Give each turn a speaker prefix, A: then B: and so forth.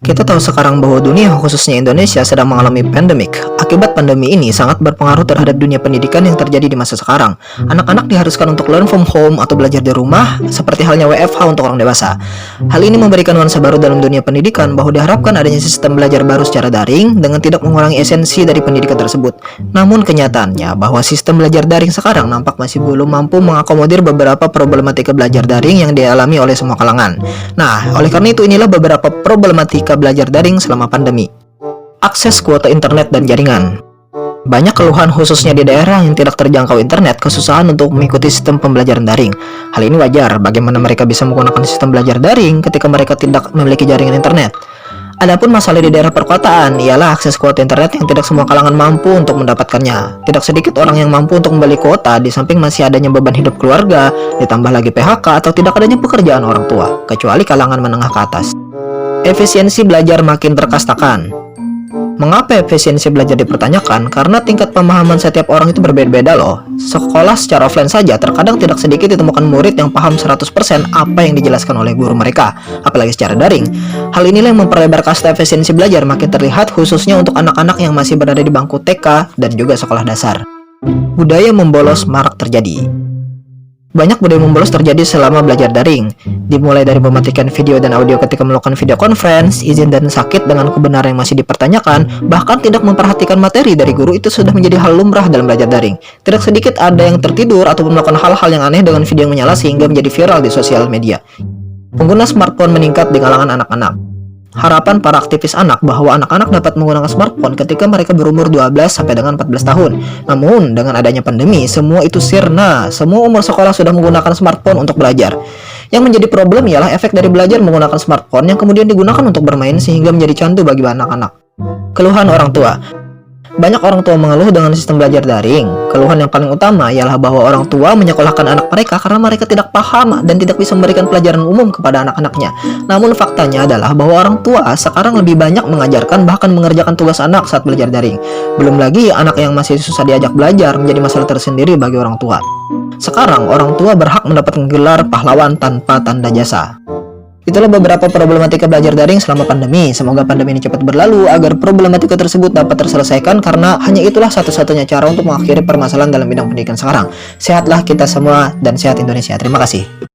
A: Kita tahu sekarang bahwa dunia, khususnya Indonesia, sedang mengalami pandemik. Akibat pandemi ini sangat berpengaruh terhadap dunia pendidikan yang terjadi di masa sekarang. Anak-anak diharuskan untuk learn from home atau belajar di rumah, seperti halnya WFH untuk orang dewasa. Hal ini memberikan nuansa baru dalam dunia pendidikan bahwa diharapkan adanya sistem belajar baru secara daring dengan tidak mengurangi esensi dari pendidikan tersebut. Namun kenyataannya bahwa sistem belajar daring sekarang nampak masih belum mampu mengakomodir beberapa problematika belajar daring yang dialami oleh semua kalangan. Nah, oleh karena itu inilah beberapa problematika belajar daring selama pandemi. Akses kuota internet dan jaringan. Banyak keluhan khususnya di daerah yang tidak terjangkau internet, kesusahan untuk mengikuti sistem pembelajaran daring. Hal ini wajar, bagaimana mereka bisa menggunakan sistem belajar daring ketika mereka tidak memiliki jaringan internet. Adapun masalah di daerah perkotaan ialah akses kuota internet yang tidak semua kalangan mampu untuk mendapatkannya. Tidak sedikit orang yang mampu untuk membeli kuota, di samping masih adanya beban hidup keluarga, ditambah lagi PHK atau tidak adanya pekerjaan orang tua, kecuali kalangan menengah ke atas. Efisiensi belajar makin terkastakan. Mengapa efisiensi belajar dipertanyakan? Karena tingkat pemahaman setiap orang itu berbeda-beda loh. Sekolah secara offline saja terkadang tidak sedikit ditemukan murid yang paham 100% apa yang dijelaskan oleh guru mereka, apalagi secara daring. Hal inilah yang memperlebar kasta efisiensi belajar makin terlihat khususnya untuk anak-anak yang masih berada di bangku TK dan juga sekolah dasar. Budaya membolos marak terjadi. Banyak budaya membolos terjadi selama belajar daring, dimulai dari mematikan video dan audio ketika melakukan video conference, izin dan sakit dengan kebenaran yang masih dipertanyakan, bahkan tidak memperhatikan materi dari guru itu sudah menjadi hal lumrah dalam belajar daring. Tidak sedikit ada yang tertidur ataupun melakukan hal-hal yang aneh dengan video yang menyala sehingga menjadi viral di sosial media. Pengguna smartphone meningkat di kalangan anak-anak. Harapan para aktivis anak bahwa anak-anak dapat menggunakan smartphone ketika mereka berumur 12 sampai dengan 14 tahun. Namun, dengan adanya pandemi, semua itu sirna. Semua umur sekolah sudah menggunakan smartphone untuk belajar. Yang menjadi problem ialah efek dari belajar menggunakan smartphone yang kemudian digunakan untuk bermain sehingga menjadi candu bagi anak-anak. Keluhan orang tua. Banyak orang tua mengeluh dengan sistem belajar daring. Keluhan yang paling utama ialah bahwa orang tua menyekolahkan anak mereka karena mereka tidak paham dan tidak bisa memberikan pelajaran umum kepada anak-anaknya. Namun faktanya adalah bahwa orang tua sekarang lebih banyak mengajarkan bahkan mengerjakan tugas anak saat belajar daring. Belum lagi anak yang masih susah diajak belajar menjadi masalah tersendiri bagi orang tua. Sekarang orang tua berhak mendapatkan gelar pahlawan tanpa tanda jasa. Itulah beberapa problematika belajar daring selama pandemi. Semoga pandemi ini cepat berlalu agar problematika tersebut dapat terselesaikan karena hanya itulah satu-satunya cara untuk mengakhiri permasalahan dalam bidang pendidikan sekarang. Sehatlah kita semua dan sehat Indonesia. Terima kasih.